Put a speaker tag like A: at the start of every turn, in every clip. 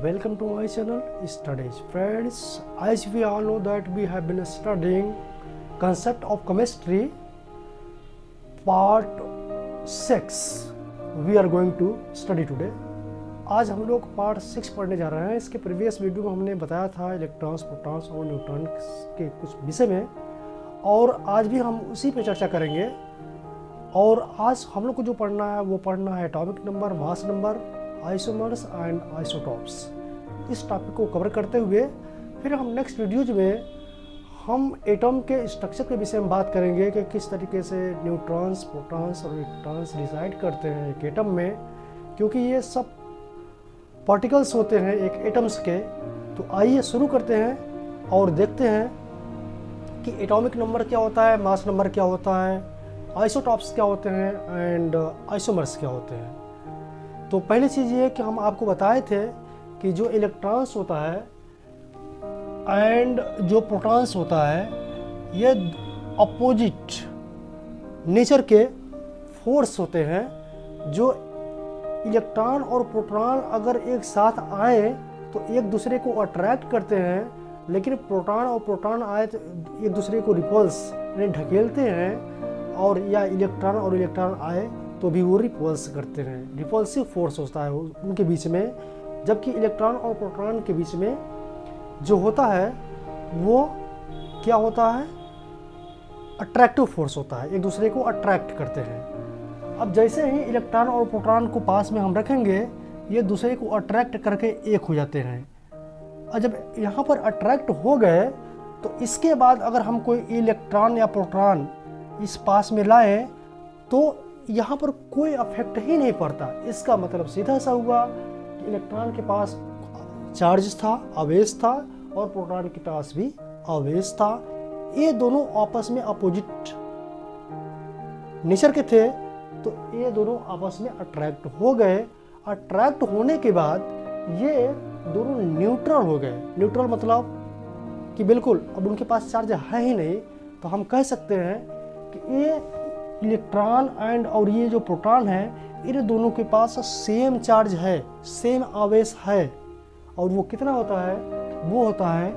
A: Welcome to my channel Studies Friends. As we all know that we have been studying concept of chemistry part 6. We are going to study today. आज हम लोग part 6 पढ़ने जा रहे हैं। इसके previous video में हमने बताया था इलेक्ट्रॉन्स, प्रोटॉन्स और न्यूट्रॉन्स के कुछ विषय में, और आज भी हम उसी पे चर्चा करेंगे। और आज हम लोग को जो पढ़ना है वो पढ़ना है atomic number, mass number, isomers and isotopes. इस टॉपिक को कवर करते हुए फिर हम नेक्स्ट वीडियोज में हम एटम के स्ट्रक्चर के विषय में बात करेंगे कि किस तरीके से न्यूट्रॉन्स, प्रोटॉन्स और इलेक्ट्रॉन्स रिसाइड करते हैं एक एटम में, क्योंकि ये सब पार्टिकल्स होते हैं एक एटम्स के। तो आइए शुरू करते हैं और देखते हैं कि एटॉमिक नंबर क्या होता है, मास नंबर क्या होता है, आइसोटॉप्स क्या होते हैं एंड आइसोमर्स क्या होते हैं। तो पहली चीज़ ये कि हम आपको बताए थे कि जो इलेक्ट्रॉन्स होता है एंड जो प्रोटॉन्स होता है ये अपोजिट नेचर के फोर्स होते हैं। जो इलेक्ट्रॉन और प्रोटॉन अगर एक साथ आए तो एक दूसरे को अट्रैक्ट करते हैं, लेकिन प्रोटॉन और प्रोटॉन आए तो एक दूसरे को रिपल्स यानी ढकेलते हैं, और या इलेक्ट्रॉन और इलेक्ट्रॉन आए तो भी वो रिपल्स करते हैं। रिपल्सिव फोर्स होता है उनके बीच में, जबकि इलेक्ट्रॉन और प्रोटॉन के बीच में जो होता है वो क्या होता है, अट्रैक्टिव फोर्स होता है, एक दूसरे को अट्रैक्ट करते हैं। अब जैसे ही इलेक्ट्रॉन और प्रोटॉन को पास में हम रखेंगे ये दूसरे को अट्रैक्ट करके एक हो जाते हैं। और जब यहाँ पर अट्रैक्ट हो गए तो इसके बाद अगर हम कोई इलेक्ट्रॉन या प्रोटॉन इस पास में लाएं तो यहाँ पर कोई अफेक्ट ही नहीं पड़ता। इसका मतलब सीधा सा हुआ कि इलेक्ट्रॉन के पास चार्ज था, आवेश था, और प्रोटॉन के पास भी आवेश था। ये दोनों आपस में अपोजिट नेचर के थे, तो ये दोनों आपस में अट्रैक्ट हो गए। अट्रैक्ट होने के बाद ये दोनों न्यूट्रल हो गए। न्यूट्रल मतलब कि बिल्कुल अब उनके पास चार्ज है ही नहीं, तो हम कह सकते हैं कि ये इलेक्ट्रॉन एंड और ये जो प्रोटॉन है इन दोनों के पास सेम चार्ज है, सेम आवेश है। और वो कितना होता है, वो होता है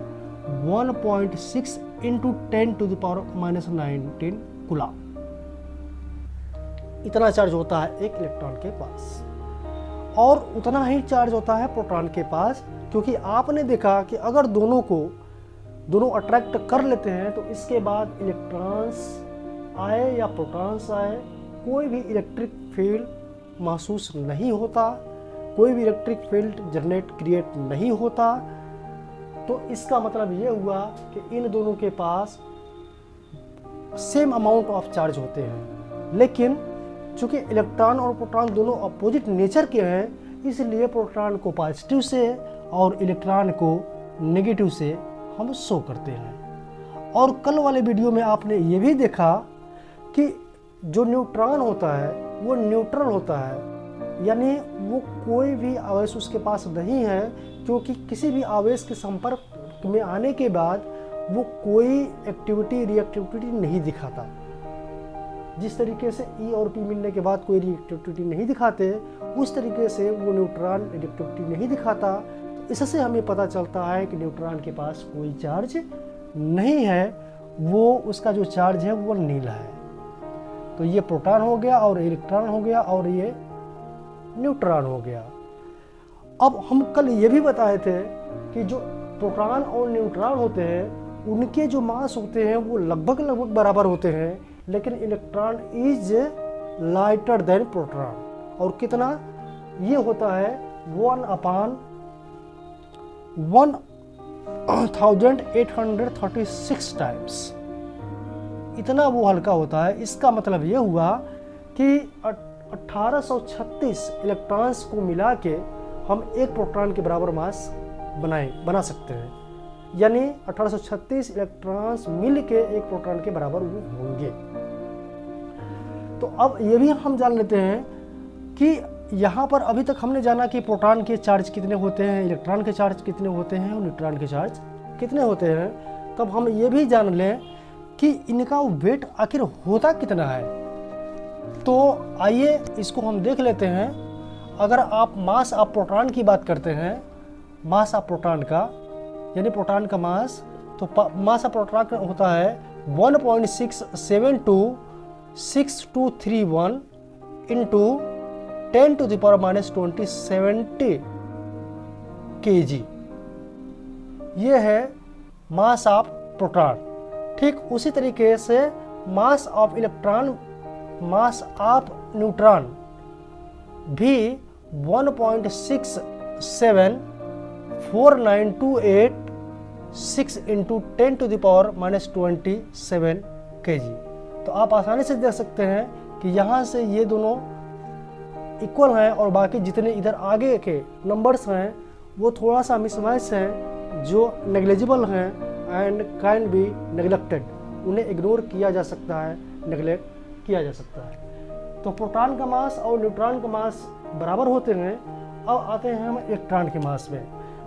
A: 1.6 × 10⁻⁻19 कूलम। इतना चार्ज होता है एक इलेक्ट्रॉन के पास, और उतना ही चार्ज होता है प्रोटॉन के पास। क्योंकि आपने देखा कि अगर दोनों अट्रैक्ट कर लेते हैं तो इसके बाद इलेक्ट्रॉन्स आए या प्रोटॉन्स आए कोई भी इलेक्ट्रिक फील्ड महसूस नहीं होता, कोई भी इलेक्ट्रिक फील्ड जनरेट क्रिएट नहीं होता। तो इसका मतलब ये हुआ कि इन दोनों के पास सेम अमाउंट ऑफ चार्ज होते हैं। लेकिन चूंकि इलेक्ट्रॉन और प्रोटॉन दोनों अपोजिट नेचर के हैं, इसलिए प्रोटॉन को पॉजिटिव से और इलेक्ट्रॉन को नेगेटिव से हम शो करते हैं। और कल वाले वीडियो में आपने ये भी देखा कि जो न्यूट्रॉन होता है वो न्यूट्रल होता है, यानी वो कोई भी आवेश उसके पास नहीं है, क्योंकि किसी भी आवेश के संपर्क में आने के बाद वो कोई एक्टिविटी रिएक्टिविटी नहीं दिखाता। जिस तरीके से E और P मिलने के बाद कोई रिएक्टिविटी नहीं दिखाते, उस तरीके से वो न्यूट्रॉन रिएक्टिविटी नहीं दिखाता। तो इससे हमें पता चलता है कि न्यूट्रॉन के पास कोई चार्ज नहीं है, वो उसका जो चार्ज है वो नीला है। तो ये प्रोटॉन हो गया और इलेक्ट्रॉन हो गया और ये न्यूट्रॉन हो गया। अब हम कल ये भी बताए थे कि जो प्रोटॉन और न्यूट्रॉन होते हैं उनके जो मास होते हैं वो लगभग बराबर होते हैं, लेकिन electron is lighter than proton. और कितना ये होता है 1/1836 टाइम्स, इतना वो हल्का होता है। इसका मतलब ये हुआ कि 1836 इलेक्ट्रॉन्स को मिला के हम एक प्रोटॉन के बराबर मास बना सकते हैं, यानी 1836 इलेक्ट्रॉन्स मिल के एक प्रोटॉन के बराबर वो होंगे। तो अब ये भी हम जान लेते हैं कि यहाँ पर अभी तक हमने जाना कि प्रोटॉन के चार्ज कितने होते हैं, इलेक्ट्रॉन के चार्ज कितने होते हैं और न्यूट्रॉन के चार्ज कितने होते हैं। तब हम ये भी जान लें कि इनका वेट आखिर होता कितना है। तो आइए इसको हम देख लेते हैं। अगर आप मास ऑफ प्रोटॉन की बात करते हैं मास ऑफ प्रोटॉन का, यानी प्रोटॉन का मास, तो मास ऑफ प्रोटॉन का होता है 1.6726231 इंटू 10⁻⁻20 kg। ये है मास ऑफ प्रोटॉन। ठीक उसी तरीके से mass of electron, mass of neutron भी 1.674928 इंटू 10⁻⁻27 kg। तो आप आसानी से देख सकते हैं कि यहाँ से ये दोनों इक्वल हैं और बाकी जितने इधर आगे के नंबर्स हैं वो थोड़ा सा मिसमैच हैं, जो नेग्लिजिबल हैं एंड कैन बी नेग्लेक्टेड। उन्हें इग्नोर किया जा सकता है, नेग्लेक्ट किया जा सकता है। तो प्रोटॉन का मास और न्यूट्रॉन का मास बराबर होते हैं। अब आते हैं हम इलेक्ट्रॉन के मास में।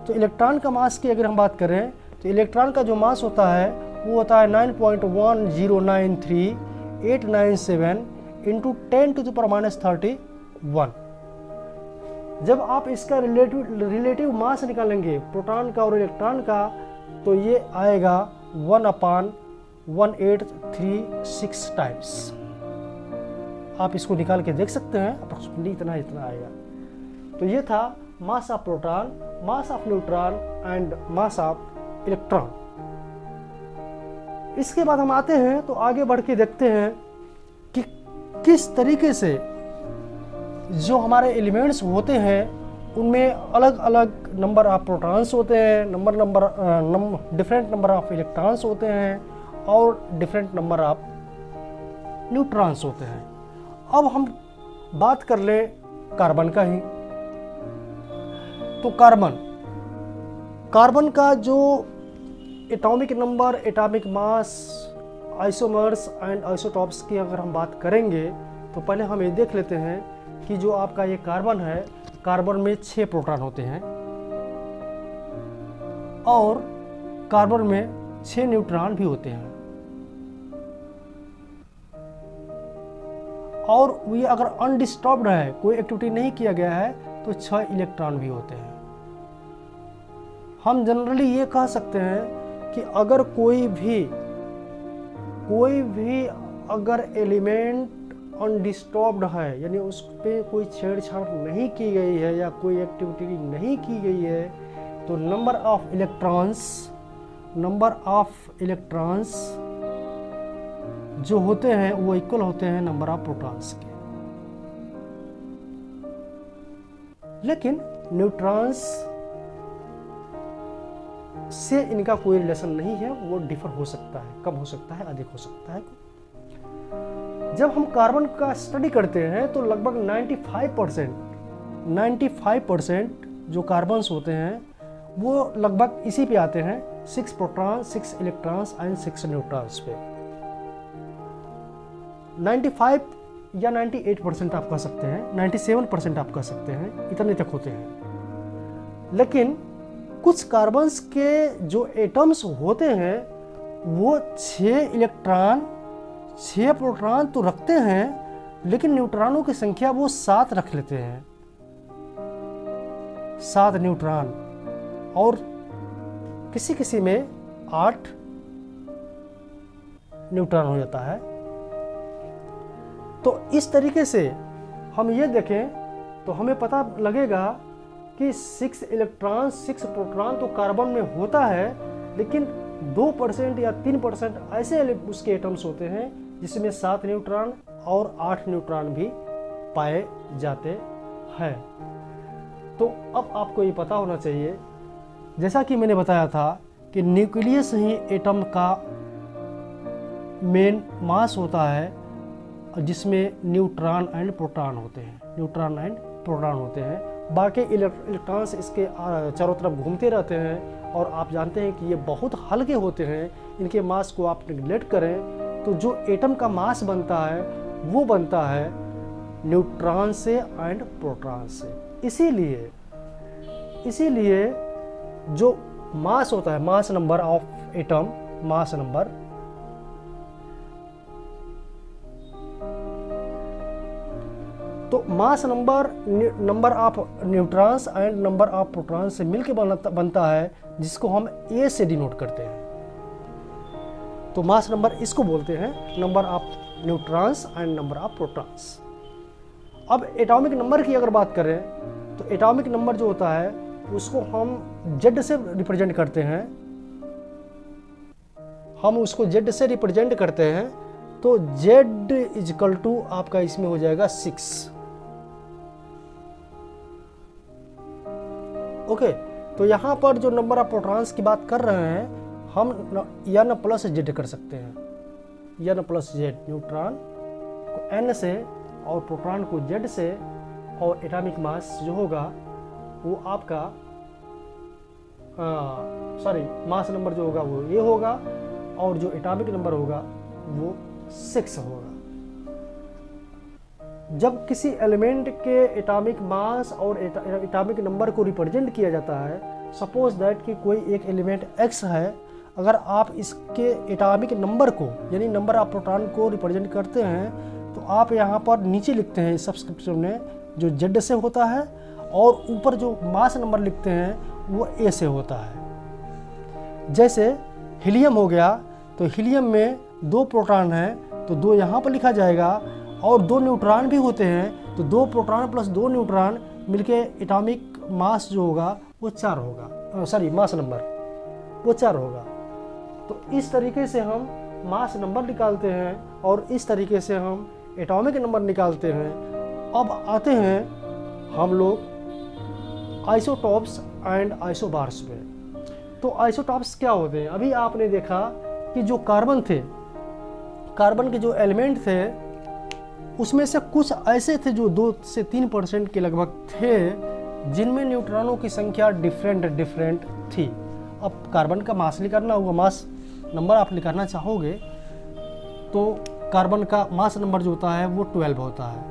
A: तो इलेक्ट्रॉन का मास की अगर हम बात करें तो इलेक्ट्रॉन का जो मास होता है वो होता है 9.1093897 इंटू 10⁻31। जब आप इसका रिलेटिव मास निकालेंगे प्रोटॉन का और इलेक्ट्रॉन का, तो ये आएगा 1/1836 टाइम्स। आप इसको निकाल के देख सकते हैं, अप्रोक्सीमेटली इतना आएगा। तो ये था mass of proton, mass of neutron and mass of electron. इसके बाद हम आते हैं तो आगे बढ़ के देखते हैं कि किस तरीके से जो हमारे एलिमेंट्स होते हैं उनमें अलग अलग नंबर ऑफ प्रोटॉन्स होते हैं, डिफरेंट नंबर ऑफ इलेक्ट्रॉन्स होते हैं और डिफरेंट नंबर ऑफ न्यूट्रॉन्स होते हैं। अब हम बात कर ले कार्बन का ही। तो कार्बन का जो atomic number, atomic mass, isomers and isotopes की अगर हम बात करेंगे तो पहले हम ये देख लेते हैं कि जो आपका ये कार्बन है, कार्बन में 6 प्रोटॉन होते हैं और कार्बन में 6 न्यूट्रॉन भी होते हैं। और ये अगर अनडिस्टर्ब्ड है, कोई एक्टिविटी नहीं किया गया है, तो 6 इलेक्ट्रॉन भी होते हैं। हम जनरली ये कह सकते हैं कि अगर कोई भी अगर एलिमेंट अनडिस्टर्ब्ड है, यानी उस पर कोई छेड़छाड़ नहीं की गई है या कोई एक्टिविटी नहीं की गई है, तो नंबर ऑफ इलेक्ट्रॉन्स जो होते हैं वो इक्वल होते हैं नंबर ऑफ प्रोटॉन्स के। लेकिन न्यूट्रॉन्स से इनका कोई रिलेशन नहीं है, वो डिफर हो सकता है, कम हो सकता है, अधिक हो सकता है। जब हम कार्बन का स्टडी करते हैं तो लगभग 95% जो कार्बन्स होते हैं वो लगभग इसी पे आते हैं, 6 प्रोटॉन, 6 इलेक्ट्रॉन्स एंड 6 न्यूट्रॉन्स पे। 95 या 98% आप कह सकते हैं, 97% आप कह सकते हैं, इतने तक होते हैं। लेकिन कुछ कार्बन्स के जो एटम्स होते हैं वो 6 इलेक्ट्रॉन, 6 प्रोटॉन तो रखते हैं, लेकिन न्यूट्रॉनों की संख्या वो 7 रख लेते हैं, 7 न्यूट्रॉन, और किसी में 8 न्यूट्रॉन हो जाता है। तो इस तरीके से हम ये देखें तो हमें पता लगेगा कि 6 इलेक्ट्रॉन, 6 प्रोटॉन तो कार्बन में होता है, लेकिन 2% या 3% ऐसे उसके एटम्स होते हैं जिसमें 7 न्यूट्रॉन और 8 न्यूट्रॉन भी पाए जाते हैं। तो अब आपको ये पता होना चाहिए, जैसा कि मैंने बताया था कि न्यूक्लियस ही एटम का मेन मास होता है, जिसमें न्यूट्रॉन एंड प्रोटॉन होते हैं। बाकी इलेक्ट्रॉन्स इसके चारों तरफ घूमते रहते हैं और आप जानते हैं कि ये बहुत हल्के होते हैं। इनके मास को आप निगलेक्ट करें तो जो एटम का मास बनता है वो बनता है न्यूट्रॉन से एंड प्रोटॉन से। इसीलिए जो मास होता है, mass number of atom, mass number, तो mass number of neutrons and number of protons से मिलकर बनता है, जिसको हम ए से डिनोट करते हैं। तो मास नंबर इसको बोलते हैं number of neutrons and number of protons. अब एटॉमिक नंबर की अगर बात करें तो एटॉमिक नंबर जो होता है उसको हम जेड से रिप्रेजेंट करते हैं। हम उसको जेड से रिप्रेजेंट करते हैं, तो जेड इजकल टू आपका इसमें हो जाएगा 6। ओके, तो यहां पर जो नंबर ऑफ प्रोटॉन्स की बात कर रहे हैं हम एन प्लस जेड कर सकते हैं। एन प्लस जेड, न्यूट्रॉन को एन से और प्रोटॉन को जेड से, और एटॉमिक मास जो होगा वो आपका मास नंबर जो होगा वो ए होगा, और जो एटॉमिक नंबर होगा वो 6 होगा। जब किसी एलिमेंट के एटॉमिक मास और एटॉमिक नंबर को रिप्रेजेंट किया जाता है, सपोज दैट कि कोई एक एलिमेंट x है, अगर आप इसके एटॉमिक नंबर को यानी नंबर ऑफ प्रोटॉन को रिप्रेजेंट करते हैं तो आप यहाँ पर नीचे लिखते हैं सब्सक्रिप्शन में जो जेड से होता है, और ऊपर जो मास नंबर लिखते हैं वो ए से होता है। जैसे हीलियम हो गया, तो हीलियम में 2 प्रोटॉन हैं तो 2 यहाँ पर लिखा जाएगा, और 2 न्यूट्रॉन भी होते हैं तो 2 प्रोटॉन प्लस 2 न्यूट्रॉन मिलके एटॉमिक मास जो होगा वो 4 होगा, मास नंबर वो 4 होगा। तो इस तरीके से हम मास नंबर निकालते हैं और इस तरीके से हम एटॉमिक नंबर निकालते हैं। अब आते हैं हम लोग आइसोटॉप्स एंड आइसोबार्स पे। तो आइसोटॉप्स क्या होते हैं? अभी आपने देखा कि जो कार्बन थे, कार्बन के जो एलिमेंट थे उसमें से कुछ ऐसे थे जो 2 से 3% के लगभग थे जिनमें न्यूट्रॉनों की संख्या डिफरेंट थी। अब कार्बन का मास निकालना होगा, मास नंबर आप निकालना चाहोगे तो कार्बन का मास नंबर जो होता है वो 12 होता है,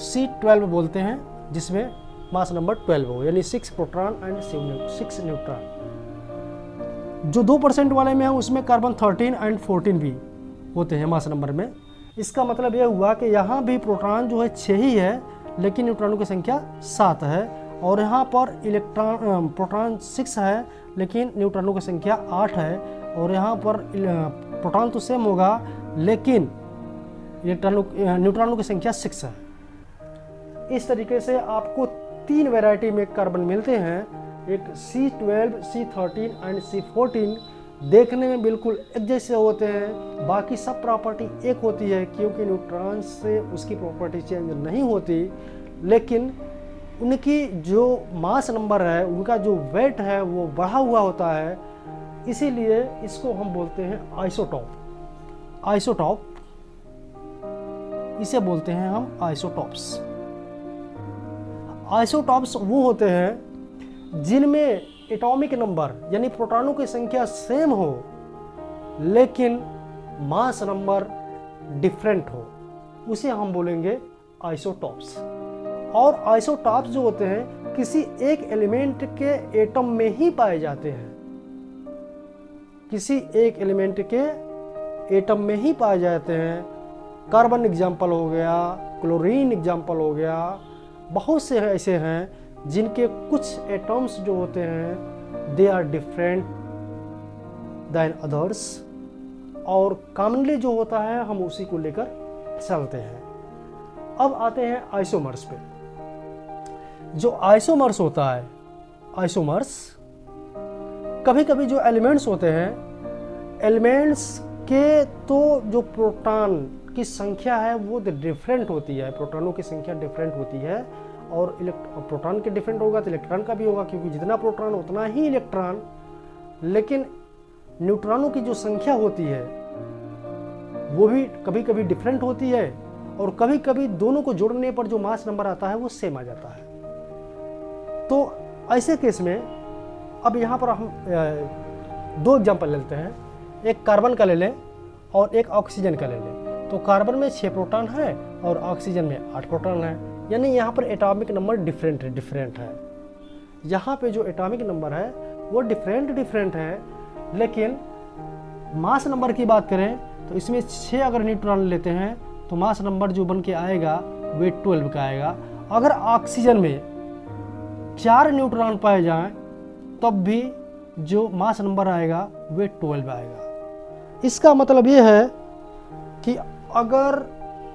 A: C12 बोलते हैं, जिसमें मास नंबर 12 हो, यानी 6 प्रोटॉन एंड 6 न्यूट्रॉन। जो 2% वाले में है उसमें कार्बन 13 एंड 14 भी होते हैं मास नंबर में। इसका मतलब यह हुआ कि यहाँ भी प्रोटॉन जो है 6 ही है, लेकिन न्यूट्रॉनों की संख्या 7 है, और यहाँ पर प्रोटॉन 6 है लेकिन न्यूट्रॉनों की संख्या 8 है, और यहाँ पर प्रोटॉन तो सेम होगा लेकिन न्यूट्रॉनों की संख्या 6 है। इस तरीके से आपको 3 वैरायटी में कार्बन मिलते हैं, एक C12, C13 एंड C14। देखने में बिल्कुल एक जैसे होते हैं, बाकी सब प्रॉपर्टी एक होती है क्योंकि न्यूट्रॉन से उसकी प्रॉपर्टी चेंज नहीं होती, लेकिन उनकी जो मास नंबर है, उनका जो वेट है वो बढ़ा हुआ होता है, इसीलिए इसको हम बोलते हैं आइसोटॉप। आइसोटॉप इसे बोलते हैं हम आइसोटॉप्स। आइसोटॉप्स वो होते हैं जिनमें एटॉमिक नंबर यानी प्रोटॉनों की संख्या सेम हो लेकिन मास नंबर डिफरेंट हो, उसे हम बोलेंगे आइसोटॉप्स। और आइसोटॉप्स जो होते हैं किसी एक एलिमेंट के एटम में ही पाए जाते हैं, किसी एक एलिमेंट के एटम में ही पाए जाते हैं। कार्बन एग्जाम्पल हो गया, क्लोरीन एग्जाम्पल हो गया, बहुत से ऐसे हैं जिनके कुछ एटम्स जो होते हैं they are different than others, और कॉमनली जो होता है हम उसी को लेकर चलते हैं। अब आते हैं आइसोमर्स पे। जो आइसोमर्स होता है, आइसोमर्स कभी कभी जो एलिमेंट्स होते हैं, एलिमेंट्स के तो जो प्रोटॉन की संख्या है वो डिफरेंट होती है, प्रोटॉनों की संख्या डिफरेंट होती है, और प्रोटॉन के डिफरेंट होगा तो इलेक्ट्रॉन का भी होगा, क्योंकि जितना प्रोटॉन उतना ही इलेक्ट्रॉन। लेकिन न्यूट्रॉनों की जो संख्या होती है वो भी कभी कभी डिफरेंट होती है, और कभी कभी दोनों को जोड़ने पर जो मास नंबर आता है वो सेम आ जाता है। तो ऐसे केस में अब यहाँ पर हम 2 एग्जाम्पल लेते हैं, एक कार्बन का ले लें और एक ऑक्सीजन का ले लें। तो कार्बन में 6 प्रोटॉन है और ऑक्सीजन में 8 प्रोटॉन है, यानी यहाँ पर एटॉमिक नंबर डिफरेंट है। यहाँ पे जो एटॉमिक नंबर है वो डिफरेंट है, लेकिन मास नंबर की बात करें तो इसमें 6 अगर न्यूट्रॉन लेते हैं तो मास नंबर जो बन के आएगा वे 12 का आएगा। अगर ऑक्सीजन में 4 न्यूट्रॉन पाए जाएं तब भी जो मास नंबर आएगा वे 12 आएगा। इसका मतलब ये है कि अगर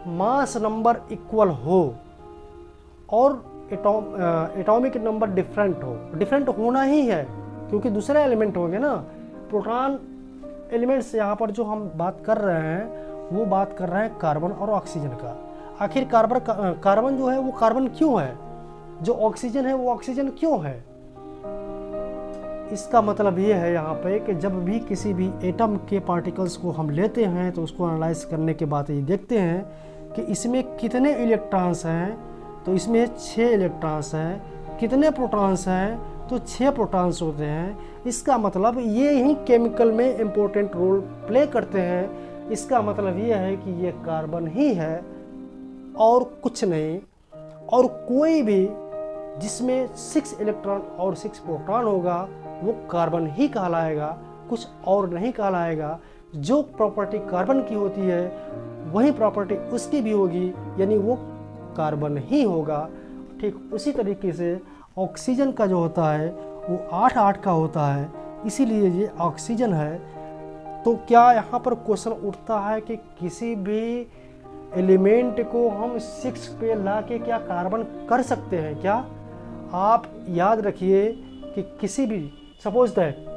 A: मास नंबर इक्वल हो और एटॉमिक नंबर डिफरेंट होना ही है, क्योंकि दूसरे एलिमेंट होंगे ना। प्रोटॉन एलिमेंट्स यहाँ पर जो हम बात कर रहे हैं वो बात कर रहे हैं कार्बन और ऑक्सीजन का। आखिर कार्बन जो है वो कार्बन क्यों है, जो ऑक्सीजन है वो ऑक्सीजन क्यों है? इसका मतलब ये है यहाँ पे कि जब भी किसी भी एटम के पार्टिकल्स को हम लेते हैं तो उसको एनालाइज करने के बाद ये देखते हैं कि इसमें कितने इलेक्ट्रॉन्स हैं, तो इसमें 6 इलेक्ट्रॉन्स हैं। कितने प्रोटॉन्स हैं, तो 6 प्रोटॉन्स होते हैं। इसका मतलब ये ही केमिकल में इम्पोर्टेंट रोल प्ले करते हैं। इसका मतलब ये है कि ये कार्बन ही है और कुछ नहीं। और कोई भी जिसमें 6 इलेक्ट्रॉन और 6 प्रोटॉन होगा वो कार्बन ही कहलाएगा, कुछ और नहीं कहलाएगा। जो प्रॉपर्टी कार्बन की होती है वही प्रॉपर्टी उसकी भी होगी, यानी वो कार्बन ही होगा। ठीक उसी तरीके से ऑक्सीजन का जो होता है वो 8 का होता है, इसीलिए ये ऑक्सीजन है। तो क्या यहाँ पर क्वेश्चन उठता है कि किसी भी एलिमेंट को हम 6 पे ला के क्या कार्बन कर सकते हैं क्या? आप याद रखिए कि किसी भी सपोज दैट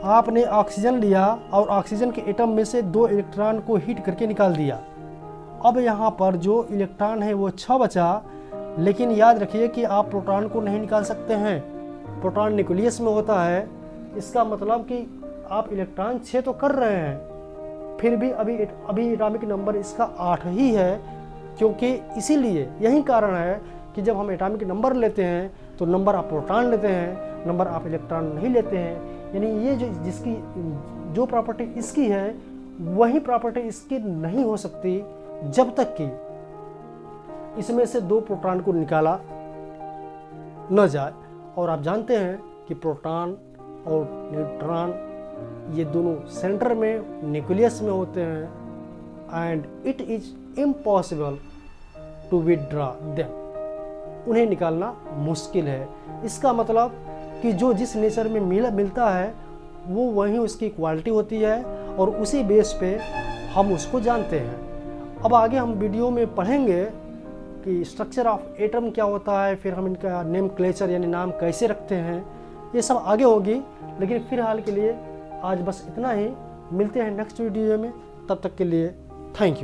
A: आपने ऑक्सीजन लिया और ऑक्सीजन के एटम में से 2 इलेक्ट्रॉन को हीट करके निकाल दिया। अब यहाँ पर जो इलेक्ट्रॉन है वो 6 बचा, लेकिन याद रखिए कि आप प्रोटॉन को नहीं निकाल सकते हैं। प्रोटॉन न्यूक्लियस में होता है। इसका मतलब कि आप इलेक्ट्रॉन 6 तो कर रहे हैं, फिर भी अभी एटॉमिक नंबर इसका 8 ही है। क्योंकि इसीलिए यही कारण है कि जब हम एटॉमिक नंबर लेते हैं तो नंबर आप प्रोटॉन लेते हैं, नंबर आप इलेक्ट्रॉन नहीं लेते हैं। यानी ये जो प्रॉपर्टी इसकी है वही प्रॉपर्टी इसकी नहीं हो सकती जब तक कि इसमें से 2 प्रोटॉन को निकाला न जाए। और आप जानते हैं कि प्रोटॉन और न्यूट्रॉन ये दोनों सेंटर में न्यूक्लियस में होते हैं and it is impossible to withdraw them. उन्हें निकालना मुश्किल है। इसका मतलब कि जो जिस नेचर में मिलता है वो वही उसकी क्वालिटी होती है और उसी बेस पे हम उसको जानते हैं। अब आगे हम वीडियो में पढ़ेंगे कि स्ट्रक्चर ऑफ एटम क्या होता है, फिर हम इनका नेम क्लेचर यानी नाम कैसे रखते हैं, ये सब आगे होगी। लेकिन फिलहाल के लिए आज बस इतना ही। मिलते हैं नेक्स्ट वीडियो में, तब तक के लिए थैंक यू।